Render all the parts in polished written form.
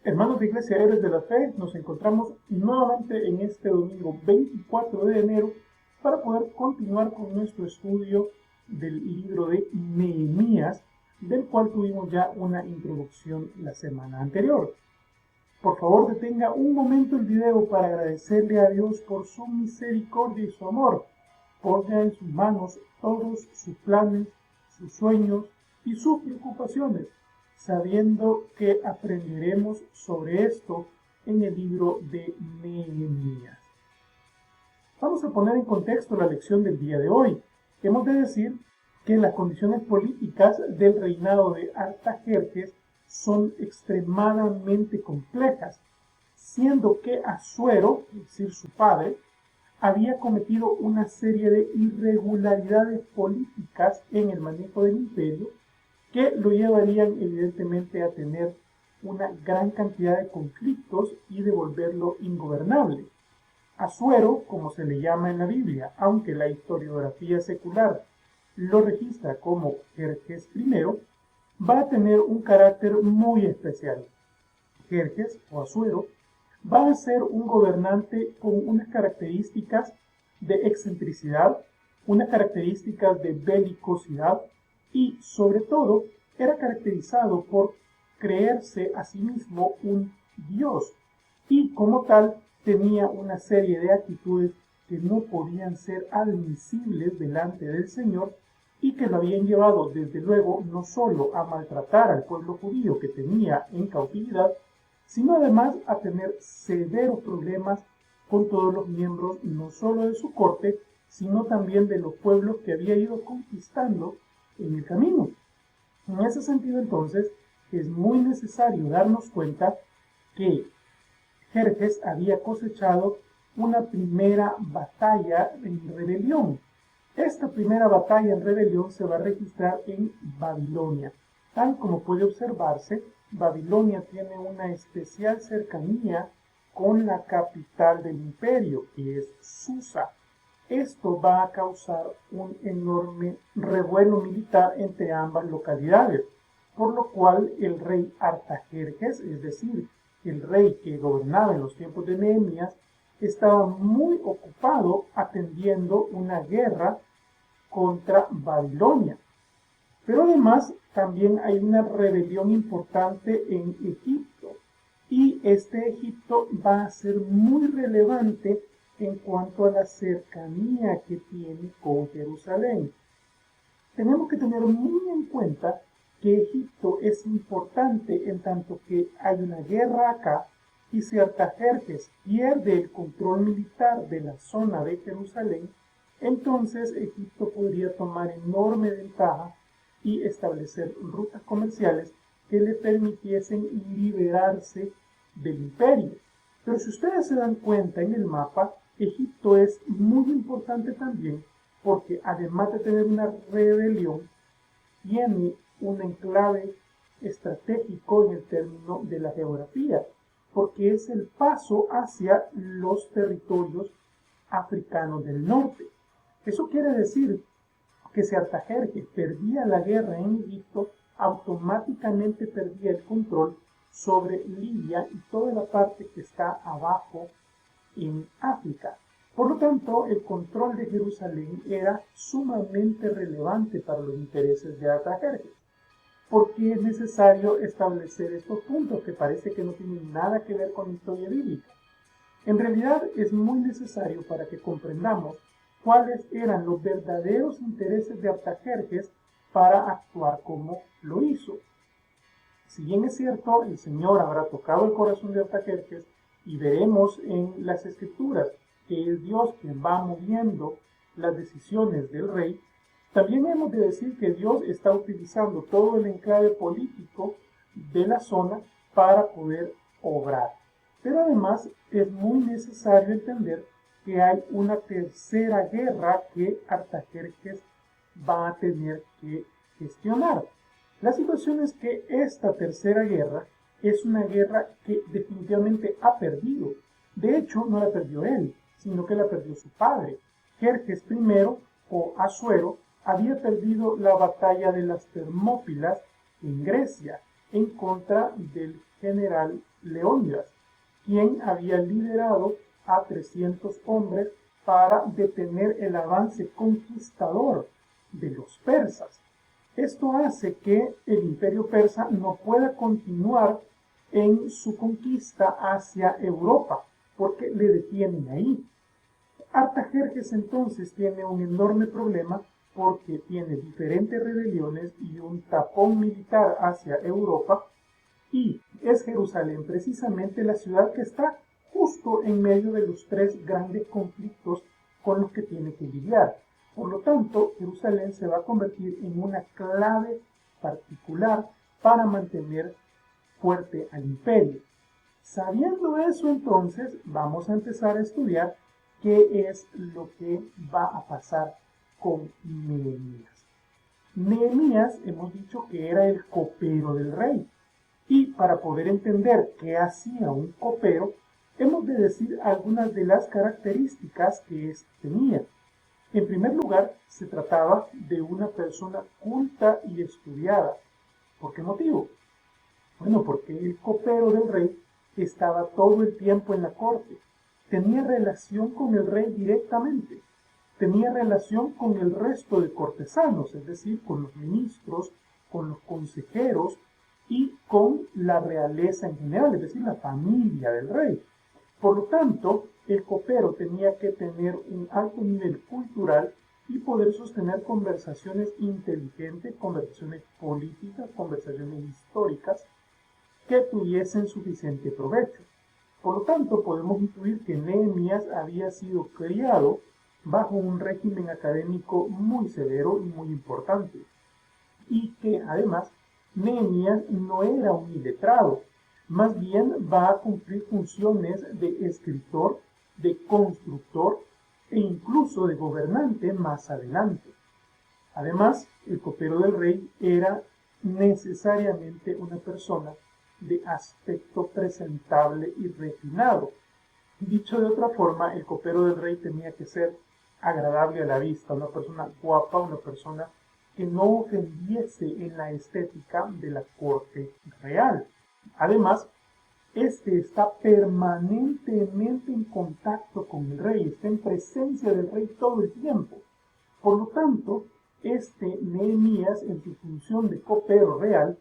Hermanos de Iglesia Héroes de la Fe, nos encontramos nuevamente en este domingo 24 de enero para poder continuar con nuestro estudio del libro de Nehemías, del cual tuvimos ya una introducción la semana anterior. Por favor, detenga un momento el video para agradecerle a Dios por su misericordia y su amor. Ponga en sus manos todos sus planes, sus sueños y sus preocupaciones, sabiendo que aprenderemos sobre esto en el libro de Nehemías. Vamos a poner en contexto la lección del día de hoy. Hemos de decir que las condiciones políticas del reinado de Artajerjes son extremadamente complejas, siendo que Asuero, es decir, su padre, había cometido una serie de irregularidades políticas en el manejo del imperio que lo llevarían evidentemente a tener una gran cantidad de conflictos y de volverlo ingobernable. Asuero, como se le llama en la Biblia, aunque la historiografía secular lo registra como Jerjes I, va a tener un carácter muy especial. Jerjes o Asuero va a ser un gobernante con unas características de excentricidad, unas características de belicosidad y, sobre todo, era caracterizado por creerse a sí mismo un dios y, como tal, tenía una serie de actitudes que no podían ser admisibles delante del Señor y que lo habían llevado, desde luego, no solo a maltratar al pueblo judío que tenía en cautividad, sino además a tener severos problemas con todos los miembros, no solo de su corte, sino también de los pueblos que había ido conquistando en el camino. En ese sentido, entonces, es muy necesario darnos cuenta que Jerjes había cosechado una primera batalla en rebelión. Esta primera batalla en rebelión se va a registrar en Babilonia. Tal como puede observarse, Babilonia tiene una especial cercanía con la capital del imperio, que es Susa. Esto va a causar un enorme revuelo militar entre ambas localidades, por lo cual el rey Artajerjes, es decir, el rey que gobernaba en los tiempos de Nehemías, estaba muy ocupado atendiendo una guerra contra Babilonia. Pero además también hay una rebelión importante en Egipto y este Egipto va a ser muy relevante en cuanto a la cercanía que tiene con Jerusalén. Tenemos que tener muy en cuenta que Egipto es importante en tanto que hay una guerra acá y si Artajerjes pierde el control militar de la zona de Jerusalén, entonces Egipto podría tomar enorme ventaja y establecer rutas comerciales que le permitiesen liberarse del imperio. Pero si ustedes se dan cuenta en el mapa, Egipto es muy importante también porque además de tener una rebelión, tiene un enclave estratégico en el término de la geografía, porque es el paso hacia los territorios africanos del norte. Eso quiere decir que si Artajerjes perdía la guerra en Egipto, automáticamente perdía el control sobre Libia y toda la parte que está abajo en África. Por lo tanto, el control de Jerusalén era sumamente relevante para los intereses de Artajerjes. ¿Por qué es necesario establecer estos puntos que parece que no tienen nada que ver con la historia bíblica? En realidad es muy necesario para que comprendamos cuáles eran los verdaderos intereses de Artajerjes para actuar como lo hizo. Si bien es cierto, el Señor habrá tocado el corazón de Artajerjes y veremos en las Escrituras que es Dios quien va moviendo las decisiones del rey, también hemos de decir que Dios está utilizando todo el enclave político de la zona para poder obrar. Pero además es muy necesario entender que hay una tercera guerra que Artajerjes va a tener que gestionar. La situación es que esta tercera guerra es una guerra que definitivamente ha perdido. De hecho, no la perdió él, sino que la perdió su padre. Jerjes I, o Asuero, había perdido la batalla de las Termópilas en Grecia en contra del general Leónidas, quien había liderado a 300 hombres para detener el avance conquistador de los persas. Esto hace que el imperio persa no pueda continuar en su conquista hacia Europa, porque le detienen ahí. Artajerjes entonces tiene un enorme problema porque tiene diferentes rebeliones y un tapón militar hacia Europa, y es Jerusalén precisamente la ciudad que está justo en medio de los tres grandes conflictos con los que tiene que lidiar. Por lo tanto, Jerusalén se va a convertir en una clave particular para mantener fuerte al imperio. Sabiendo eso, entonces, vamos a empezar a estudiar qué es lo que va a pasar con Nehemías. Nehemías, hemos dicho que era el copero del rey. Y para poder entender qué hacía un copero, hemos de decir algunas de las características que éste tenía. En primer lugar, se trataba de una persona culta y estudiada. ¿Por qué motivo? Bueno, porque el copero del rey estaba todo el tiempo en la corte. Tenía relación con el rey directamente. Tenía relación con el resto de cortesanos, es decir, con los ministros, con los consejeros y con la realeza en general, es decir, la familia del rey. Por lo tanto, el copero tenía que tener un alto nivel cultural y poder sostener conversaciones inteligentes, conversaciones políticas, conversaciones históricas que tuviesen suficiente provecho. Por lo tanto, podemos intuir que Nehemías había sido criado bajo un régimen académico muy severo y muy importante, y que además Nehemías no era un iletrado, más bien va a cumplir funciones de escritor, de constructor e incluso de gobernante más adelante. Además, el copero del rey era necesariamente una persona de aspecto presentable y refinado. Dicho de otra forma, el copero del rey tenía que ser agradable a la vista, una persona guapa, una persona que no ofendiese en la estética de la corte real. Además, este está permanentemente en contacto con el rey, está en presencia del rey todo el tiempo. Por lo tanto, Nehemías, en su función de copero real,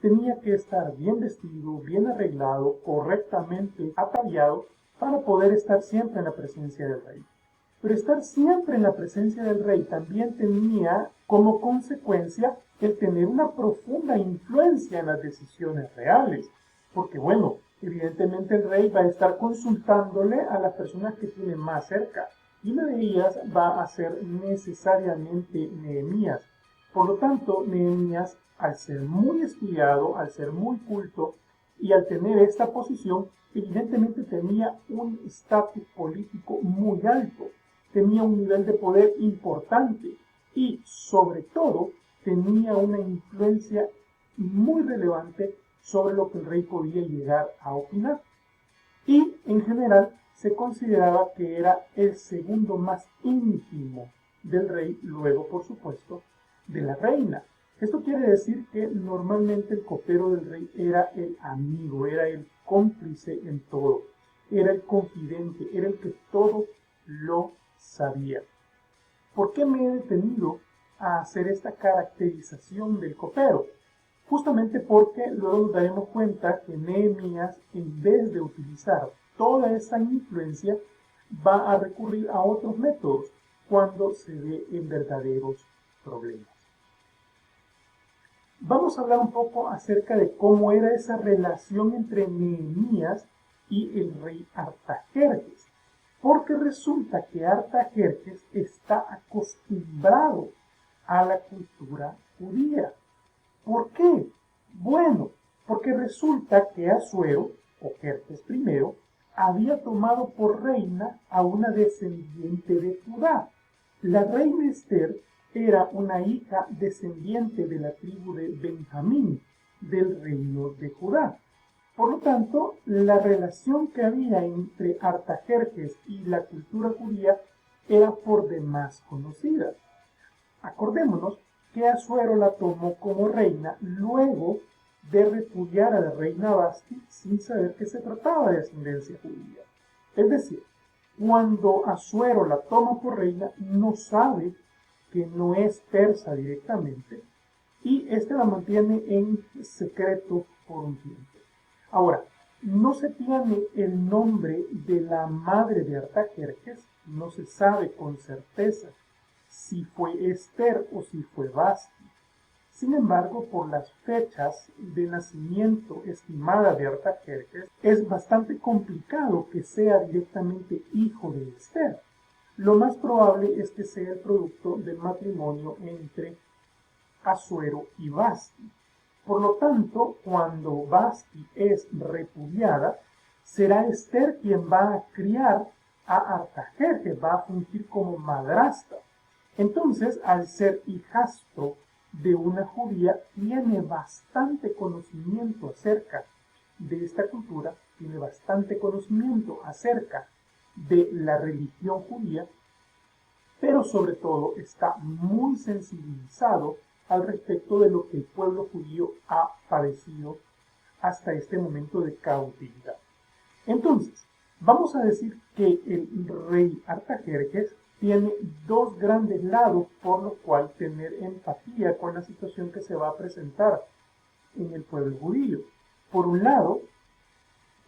tenía que estar bien vestido, bien arreglado, correctamente ataviado, para poder estar siempre en la presencia del rey. Pero estar siempre en la presencia del rey también tenía como consecuencia el tener una profunda influencia en las decisiones reales. Porque bueno, evidentemente el rey va a estar consultándole a las personas que tiene más cerca. Y una de ellas va a ser necesariamente Nehemías. Por lo tanto, Nehemías, al ser muy estudiado, al ser muy culto y al tener esta posición, evidentemente tenía un estatus político muy alto, tenía un nivel de poder importante y, sobre todo, tenía una influencia muy relevante sobre lo que el rey podía llegar a opinar. Y, en general, se consideraba que era el segundo más íntimo del rey, luego, por supuesto, de la reina. Esto quiere decir que normalmente el copero del rey era el amigo, era el cómplice en todo, era el confidente, era el que todo lo sabía. ¿Por qué me he detenido a hacer esta caracterización del copero? Justamente porque luego nos daremos cuenta que Nehemías, en vez de utilizar toda esa influencia, va a recurrir a otros métodos cuando se ve en verdaderos problemas. Vamos a hablar un poco acerca de cómo era esa relación entre Nehemías y el rey Artajerjes, porque resulta que Artajerjes está acostumbrado a la cultura judía. ¿Por qué? Bueno, porque resulta que Asuero, o Jerjes I, había tomado por reina a una descendiente de Judá. La reina Esther era una hija descendiente de la tribu de Benjamín, del reino de Judá. Por lo tanto, la relación que había entre Artajerjes y la cultura judía era por demás conocida. Acordémonos que Asuero la tomó como reina luego de repudiar a la reina Vasti sin saber que se trataba de ascendencia judía. Es decir, cuando Asuero la toma por reina, no sabe que no es persa directamente, y éste la mantiene en secreto por un tiempo. Ahora, no se tiene el nombre de la madre de Artajerjes, no se sabe con certeza si fue Esther o si fue Vasti. Sin embargo, por las fechas de nacimiento estimada de Artajerjes, es bastante complicado que sea directamente hijo de Esther. Lo más probable es que sea el producto del matrimonio entre Asuero y Vasti. Por lo tanto, cuando Vasti es repudiada, será Esther quien va a criar a Artajerjes, va a fungir como madrastra. Entonces, al ser hijastro de una judía, tiene bastante conocimiento acerca de esta cultura, tiene bastante conocimiento acerca de la religión judía, pero sobre todo está muy sensibilizado al respecto de lo que el pueblo judío ha padecido hasta este momento de cautividad. Entonces, vamos a decir que el rey Artajerjes tiene dos grandes lados por los cuales tener empatía con la situación que se va a presentar en el pueblo judío. Por un lado,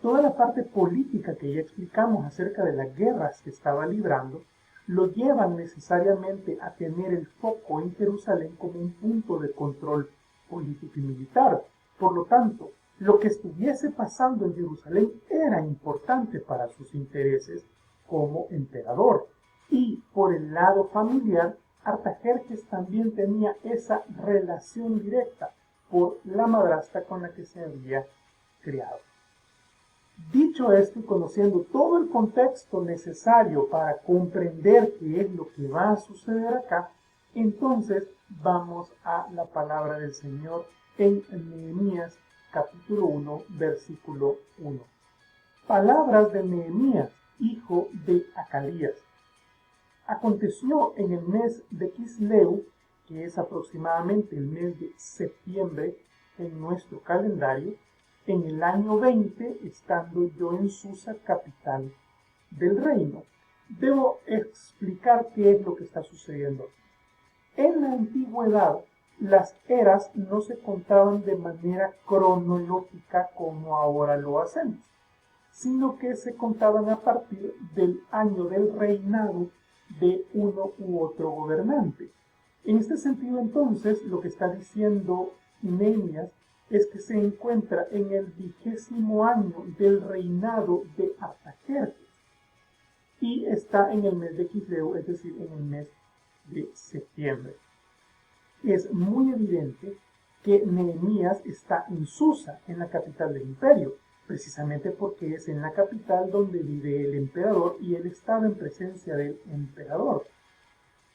toda la parte política que ya explicamos acerca de las guerras que estaba librando, lo llevan necesariamente a tener el foco en Jerusalén como un punto de control político y militar. Por lo tanto, lo que estuviese pasando en Jerusalén era importante para sus intereses como emperador. Y por el lado familiar, Artajerjes también tenía esa relación directa por la madrastra con la que se había criado. Dicho esto y conociendo todo el contexto necesario para comprender qué es lo que va a suceder acá, entonces vamos a la palabra del Señor en Nehemías capítulo 1, versículo 1. Palabras de Nehemías, hijo de Acalías. Aconteció en el mes de Quisleu, que es aproximadamente el mes de septiembre en nuestro calendario, en el año 20, estando yo en Susa, capital del reino. Debo explicar qué es lo que está sucediendo. En la antigüedad, las eras no se contaban de manera cronológica como ahora lo hacemos, sino que se contaban a partir del año del reinado de uno u otro gobernante. En este sentido, entonces, lo que está diciendo Nehemías es que se encuentra en el 20º año del reinado de Artajerjes y está en el mes de Quisleu, es decir, en el mes de septiembre. Es muy evidente que Nehemías está en Susa, en la capital del imperio, precisamente porque es en la capital donde vive el emperador y él estaba en presencia del emperador.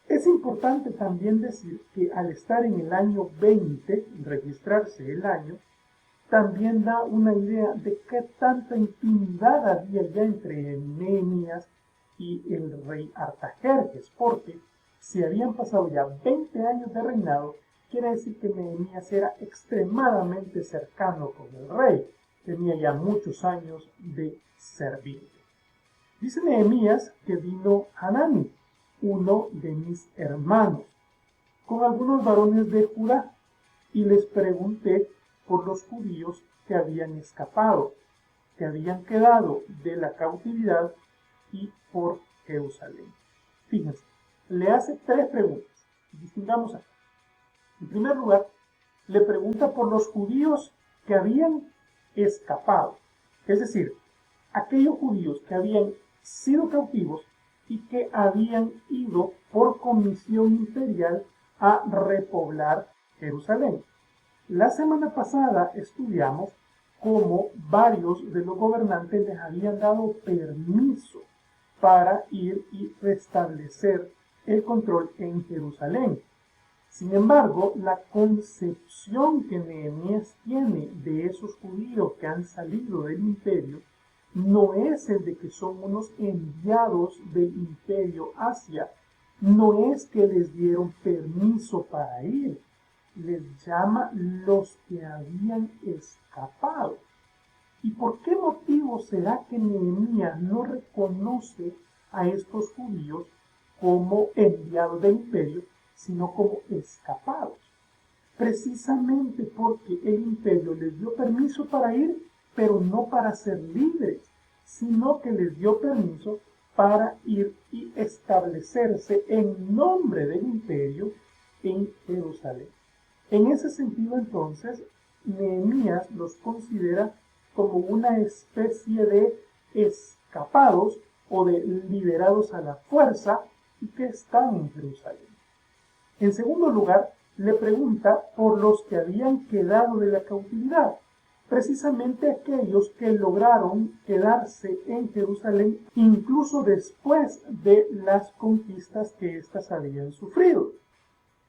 Es importante también decir que al estar en el año 20, registrarse el año, también da una idea de qué tanta intimidad había ya entre Nehemías y el rey Artajerjes, porque si habían pasado ya 20 años de reinado, quiere decir que Nehemías era extremadamente cercano con el rey, tenía ya muchos años de servirle. Dice Nehemías que vino Hanani, uno de mis hermanos, con algunos varones de Judá, y les pregunté por los judíos que habían escapado, que habían quedado de la cautividad y por Jerusalén. Fíjense, le hace tres preguntas. Distingamos acá. En primer lugar, le pregunta por los judíos que habían escapado, es decir, aquellos judíos que habían sido cautivos y que habían ido por comisión imperial a repoblar Jerusalén. La semana pasada estudiamos cómo varios de los gobernantes les habían dado permiso para ir y restablecer el control en Jerusalén. Sin embargo, la concepción que Nehemías tiene de esos judíos que han salido del imperio no es el de que son unos enviados del imperio hacia, no es que les dieron permiso para ir, les llama los que habían escapado. ¿Y por qué motivo será que Nehemías no reconoce a estos judíos como enviados del imperio, sino como escapados? Precisamente porque el imperio les dio permiso para ir, pero no para ser libres, sino que les dio permiso para ir y establecerse en nombre del imperio en Jerusalén. En ese sentido, entonces, Nehemías los considera como una especie de escapados o de liberados a la fuerza y que están en Jerusalén. En segundo lugar, le pregunta por los que habían quedado de la cautividad, precisamente aquellos que lograron quedarse en Jerusalén incluso después de las conquistas que éstas habían sufrido.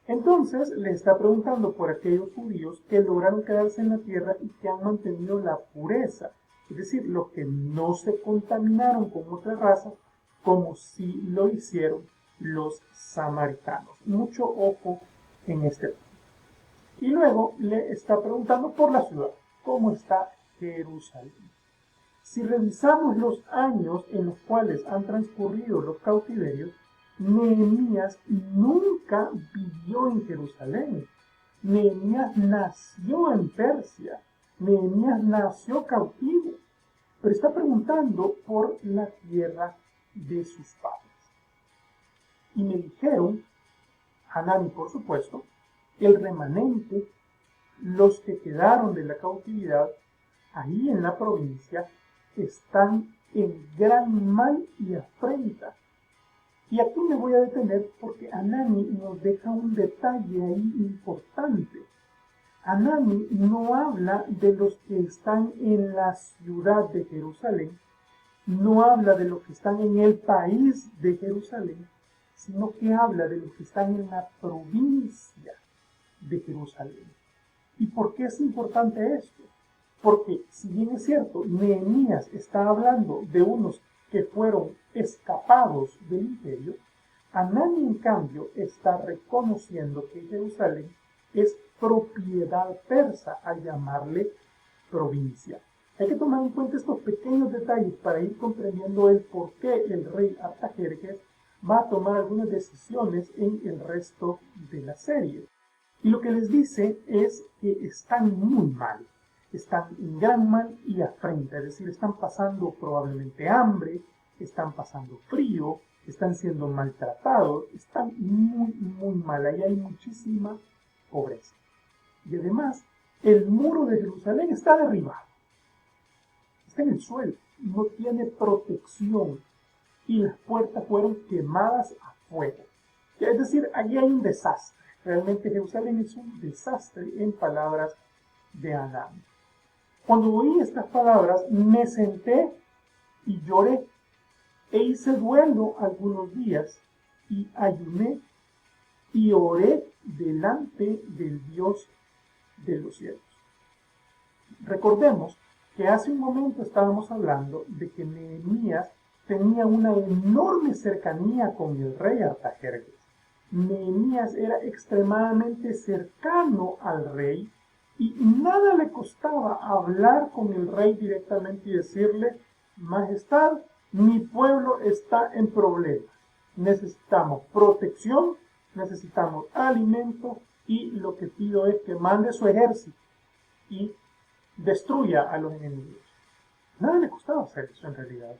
Entonces le está preguntando por aquellos judíos que lograron quedarse en la tierra y que han mantenido la pureza, es decir, los que no se contaminaron con otras razas como si lo hicieron los samaritanos. Mucho ojo en este punto. Y luego le está preguntando por la ciudad, ¿cómo está Jerusalén? Si revisamos los años en los cuales han transcurrido los cautiverios, Nehemías nunca vivió en Jerusalén. Nehemías nació en Persia. Nehemías nació cautivo. Pero está preguntando por la tierra de sus padres. Y me dijeron, Hanani por supuesto, el remanente, los que quedaron de la cautividad, ahí en la provincia, están en gran mal y afrenta. Y aquí me voy a detener porque Hanani nos deja un detalle ahí importante. Hanani no habla de los que están en la ciudad de Jerusalén, no habla de los que están en el país de Jerusalén, sino que habla de los que están en la provincia de Jerusalén. ¿Y por qué es importante esto? Porque si bien es cierto, Nehemías está hablando de unos que fueron escapados del imperio, Hanani en cambio está reconociendo que Jerusalén es propiedad persa al llamarle provincia. Hay que tomar en cuenta estos pequeños detalles para ir comprendiendo el por qué el rey Artajerjes va a tomar algunas decisiones en el resto de la serie. Y lo que les dice es que están muy mal, están en gran mal y afrenta, es decir, están pasando probablemente hambre, están pasando frío, están siendo maltratados, están muy mal, ahí hay muchísima pobreza. Y además, el muro de Jerusalén está derribado, está en el suelo, no tiene protección y las puertas fueron quemadas a fuego. Es decir, allí hay un desastre. Realmente Jerusalén es un desastre en palabras de Hanani. Cuando oí estas palabras, me senté y lloré e hice duelo algunos días y ayuné y oré delante del Dios de los cielos. Recordemos que hace un momento estábamos hablando de que Nehemías tenía una enorme cercanía con el rey Artajerjes. Nehemías era extremadamente cercano al rey y nada le costaba hablar con el rey directamente y decirle: Majestad, mi pueblo está en problemas, necesitamos protección, necesitamos alimento y lo que pido es que mande su ejército y destruya a los enemigos. Nada le costaba hacer eso en realidad.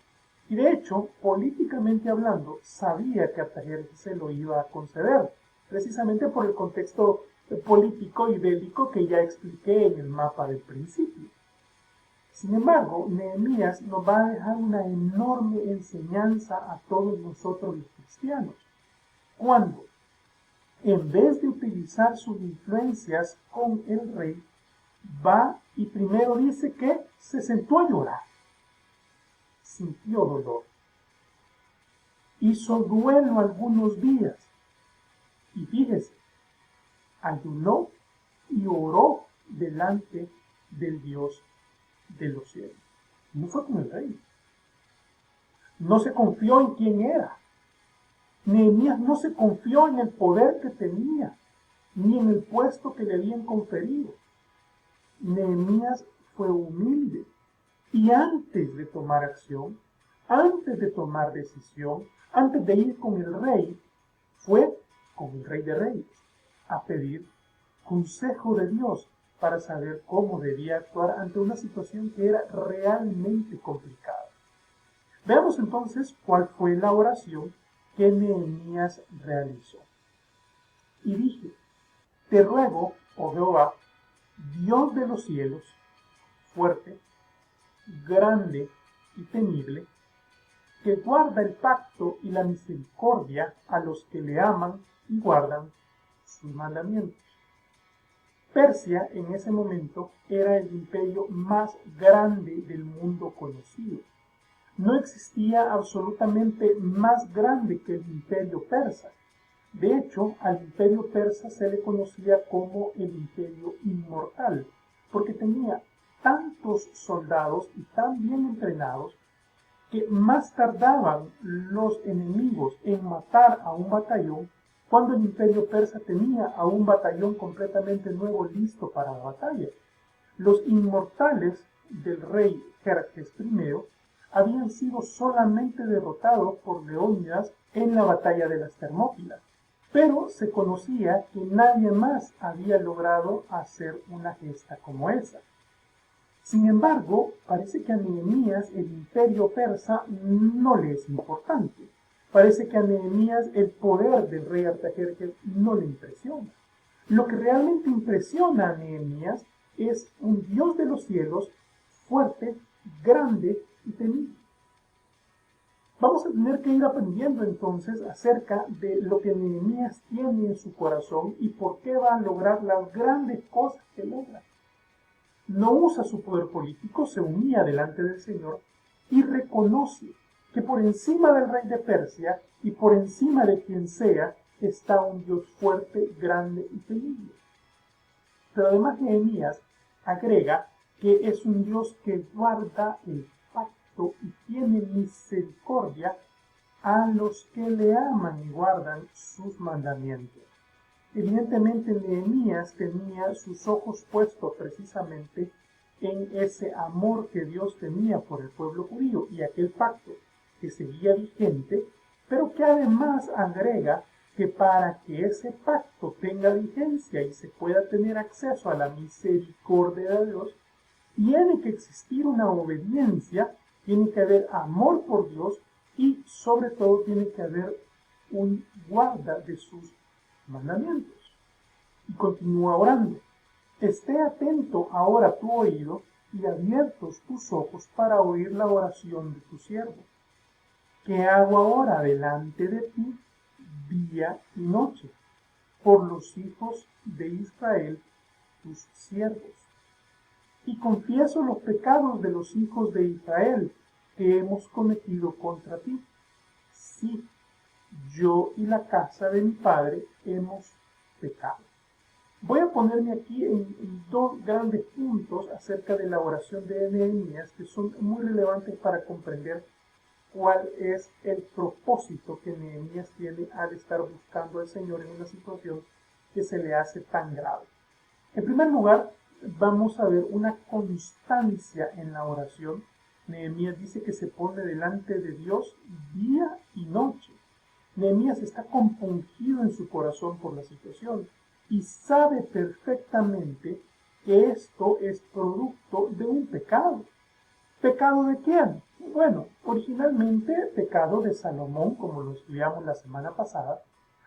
Y de hecho, políticamente hablando, sabía que Artajerjes se lo iba a conceder, precisamente por el contexto político y bélico que ya expliqué en el mapa del principio. Sin embargo, Nehemías nos va a dejar una enorme enseñanza a todos nosotros los cristianos, cuando, en vez de utilizar sus influencias con el rey, va y primero dice que se sentó a llorar. Sintió dolor, hizo duelo algunos días y fíjese, ayunó y oró delante del Dios de los cielos. No fue con el rey, no se confió en quién era. Nehemías no se confió en el poder que tenía. ni en el puesto que le habían conferido. Nehemías fue humilde y antes de tomar acción, antes de tomar decisión, antes de ir con el rey, fue con el rey de reyes a pedir consejo de Dios para saber cómo debía actuar ante una situación que era realmente complicada. Veamos entonces cuál fue la oración que Nehemías realizó. Y dije, te ruego, oh Jehová, Dios de los cielos, fuerte, grande y temible, que guarda el pacto y la misericordia a los que le aman y guardan sus mandamientos. Persia en ese momento era el imperio más grande del mundo conocido. No existía absolutamente más grande que el imperio persa. De hecho, al imperio persa se le conocía como el imperio inmortal, porque tenía tantos soldados y tan bien entrenados que más tardaban los enemigos en matar a un batallón cuando el imperio persa tenía a un batallón completamente nuevo listo para la batalla. Los inmortales del rey Jerjes I habían sido solamente derrotados por Leónidas en la batalla de las Termópilas, pero se conocía que nadie más había logrado hacer una gesta como esa. Sin embargo, parece que a Nehemías el imperio persa no le es importante. Parece que a Nehemías el poder del rey Artajerjes no le impresiona. Lo que realmente impresiona a Nehemías es un Dios de los cielos fuerte, grande y temible. Vamos a tener que ir aprendiendo entonces acerca de lo que Nehemías tiene en su corazón y por qué va a lograr las grandes cosas que logra. No usa su poder político, se humilla delante del Señor y reconoce que por encima del rey de Persia y por encima de quien sea está un Dios fuerte, grande y temible. Pero además Nehemías agrega que es un Dios que guarda el pacto y tiene misericordia a los que le aman y guardan sus mandamientos. Evidentemente Nehemías tenía sus ojos puestos precisamente en ese amor que Dios tenía por el pueblo judío y aquel pacto que seguía vigente, pero que además agrega que para que ese pacto tenga vigencia y se pueda tener acceso a la misericordia de Dios, tiene que existir una obediencia, tiene que haber amor por Dios y sobre todo tiene que haber un guarda de sus mandamientos. Y continúa orando. Esté atento ahora tu oído y abiertos tus ojos para oír la oración de tu siervo, que hago ahora delante de ti día y noche, por los hijos de Israel, tus siervos. Y confieso los pecados de los hijos de Israel que hemos cometido contra ti. Sí, yo y la casa de mi padre hemos pecado. Voy a ponerme aquí en dos grandes puntos acerca de la oración de Nehemías que son muy relevantes para comprender cuál es el propósito que Nehemías tiene al estar buscando al Señor en una situación que se le hace tan grave. En primer lugar, vamos a ver una constancia en la oración. Nehemías dice que se pone delante de Dios día y noche. Nehemías está compungido en su corazón por la situación y sabe perfectamente que esto es producto de un pecado. ¿Pecado de quién? Bueno, originalmente pecado de Salomón, como lo estudiamos la semana pasada,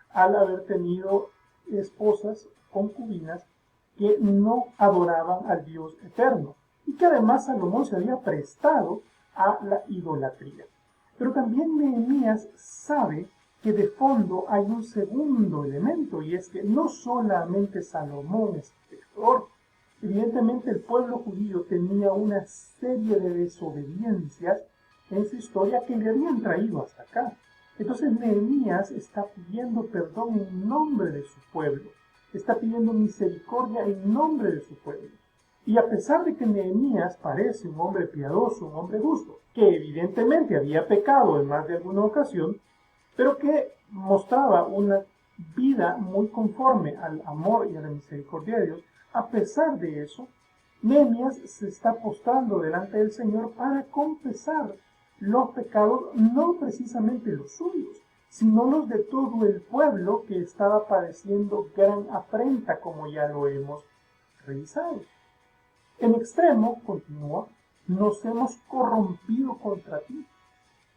al haber tenido esposas, concubinas, que no adoraban al Dios eterno, y que además Salomón se había prestado a la idolatría. Pero también Nehemías sabe que de fondo hay un segundo elemento, y es que no solamente Salomón es pecador. Evidentemente el pueblo judío tenía una serie de desobediencias en su historia que le habían traído hasta acá. Entonces Nehemías está pidiendo perdón en nombre de su pueblo, está pidiendo misericordia en nombre de su pueblo. Y a pesar de que Nehemías parece un hombre piadoso, un hombre justo, que evidentemente había pecado en más de alguna ocasión, pero que mostraba una vida muy conforme al amor y a la misericordia de Dios, a pesar de eso, Nehemías se está postrando delante del Señor para confesar los pecados, no precisamente los suyos, sino los de todo el pueblo que estaba padeciendo gran afrenta, como ya lo hemos revisado. En extremo, continúa, nos hemos corrompido contra ti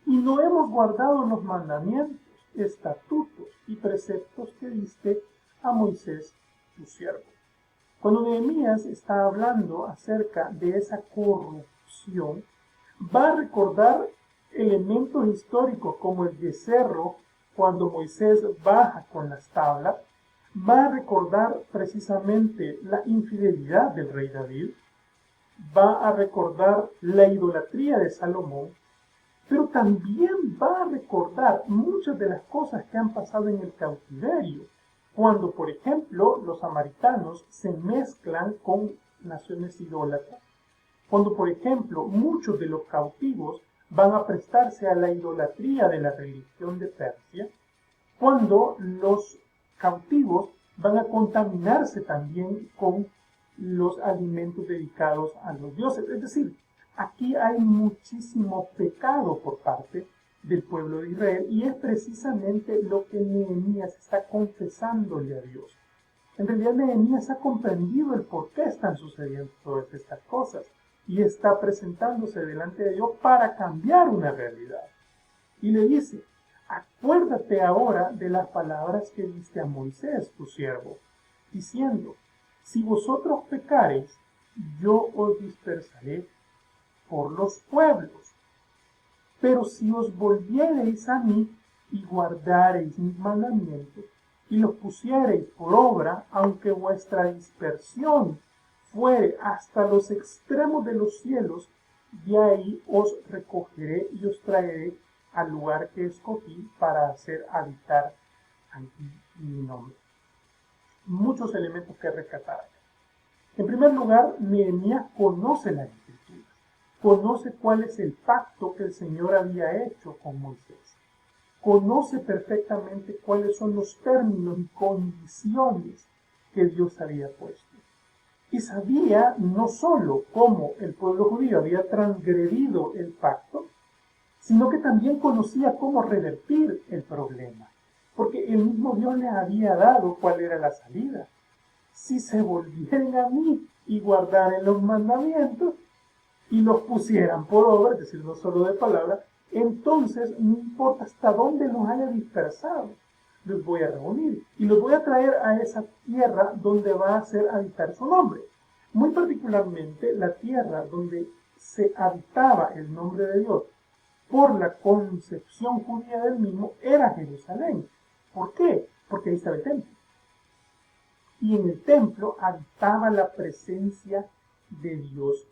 y no hemos guardado los mandamientos, estatutos y preceptos que diste a Moisés, tu siervo. Cuando Nehemías está hablando acerca de esa corrupción, va a recordar elementos históricos como el becerro cuando Moisés baja con las tablas, va a recordar precisamente la infidelidad del rey David, va a recordar la idolatría de Salomón, pero también va a recordar muchas de las cosas que han pasado en el cautiverio, cuando, por ejemplo, los samaritanos se mezclan con naciones idólatras, cuando, por ejemplo, muchos de los cautivos van a prestarse a la idolatría de la religión de Persia, cuando los cautivos van a contaminarse también con los alimentos dedicados a los dioses. Es decir, aquí hay muchísimo pecado por parte del pueblo de Israel y es precisamente lo que Nehemías está confesándole a Dios. En realidad Nehemías ha comprendido el por qué están sucediendo todas estas cosas y está presentándose delante de Dios para cambiar una realidad. Y le dice, acuérdate ahora de las palabras que diste a Moisés, tu siervo, diciendo, si vosotros pecareis, yo os dispersaré por los pueblos. Pero si os volviereis a mí y guardareis mis mandamientos y los pusiereis por obra, aunque vuestra dispersión fuere hasta los extremos de los cielos, de ahí os recogeré y os traeré al lugar que escogí para hacer habitar aquí mi nombre. Muchos elementos que rescatar. En primer lugar, Nehemías conoce las Escrituras, conoce cuál es el pacto que el Señor había hecho con Moisés, conoce perfectamente cuáles son los términos y condiciones que Dios había puesto. Y sabía no solo cómo el pueblo judío había transgredido el pacto, sino que también conocía cómo revertir el problema, porque el mismo Dios les había dado cuál era la salida. Si se volvieran a mí y guardaran los mandamientos y los pusieran por obra, es decir, no solo de palabra, entonces no importa hasta dónde los haya dispersado, los voy a reunir y los voy a traer a esa tierra donde va a hacer habitar su nombre. Muy particularmente la tierra donde se habitaba el nombre de Dios por la concepción judía del mismo era Jerusalén. ¿Por qué? Porque ahí estaba el templo. Y en el templo habitaba la presencia de Dios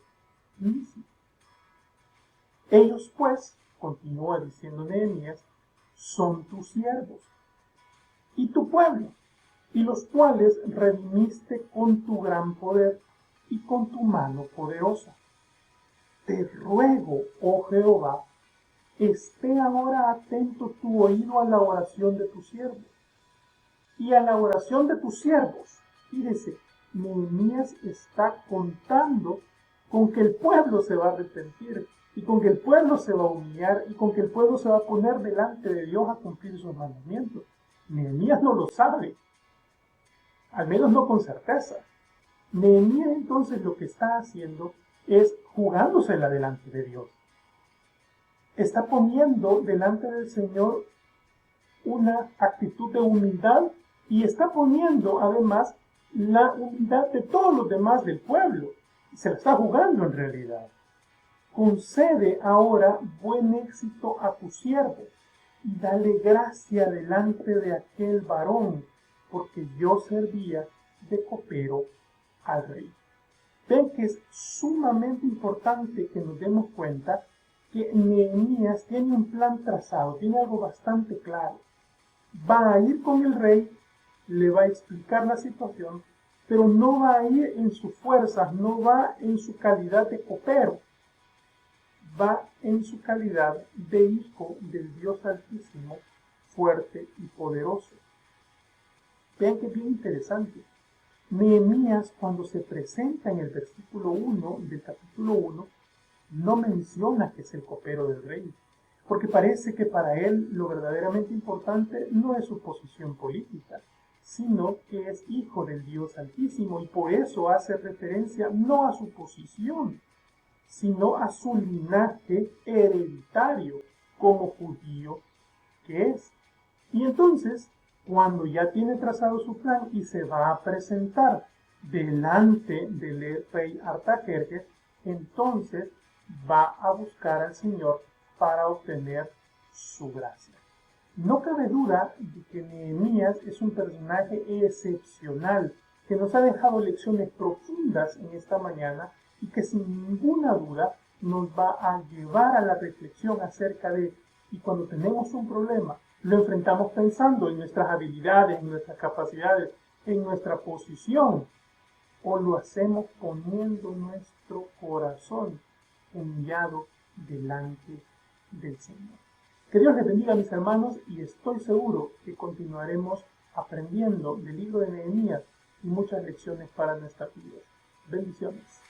mismo. Ellos pues, continúa diciendo Nehemías, son tus siervos y tu pueblo, y los cuales redimiste con tu gran poder y con tu mano poderosa. Te ruego, oh Jehová, esté ahora atento tu oído a la oración de tus siervos y a la oración de tus siervos. Fíjese, Nehemías está contando con que el pueblo se va a arrepentir y con que el pueblo se va a humillar y con que el pueblo se va a poner delante de Dios a cumplir sus mandamientos. Nehemías no lo sabe, al menos no con certeza. Nehemías entonces lo que está haciendo es jugándosela delante de Dios. Está poniendo delante del Señor una actitud de humildad y está poniendo además la humildad de todos los demás del pueblo. Se la está jugando en realidad. Concede ahora buen éxito a tu siervo y dale gracia delante de aquel varón, porque yo servía de copero al rey. Ven que es sumamente importante que nos demos cuenta que Nehemías tiene un plan trazado, tiene algo bastante claro. Va a ir con el rey, le va a explicar la situación, pero no va a ir en sus fuerzas, no va en su calidad de copero, va en su calidad de hijo del Dios Altísimo, fuerte y poderoso. Vean que es bien interesante. Nehemías, cuando se presenta en el versículo 1 del capítulo 1, no menciona que es el copero del rey, porque parece que para él lo verdaderamente importante no es su posición política, sino que es hijo del Dios Altísimo, y por eso hace referencia no a su posición, sino a su linaje hereditario como judío que es. Y entonces, cuando ya tiene trazado su plan y se va a presentar delante del rey Artajerjes, entonces va a buscar al Señor para obtener su gracia. No cabe duda de que Nehemías es un personaje excepcional que nos ha dejado lecciones profundas en esta mañana y que sin ninguna duda nos va a llevar a la reflexión acerca de, y cuando tenemos un problema, lo enfrentamos pensando en nuestras habilidades, en nuestras capacidades, en nuestra posición, o lo hacemos poniendo nuestro corazón humillado delante del Señor. Que Dios les bendiga, mis hermanos, y estoy seguro que continuaremos aprendiendo del libro de Nehemías y muchas lecciones para nuestras vidas. Bendiciones.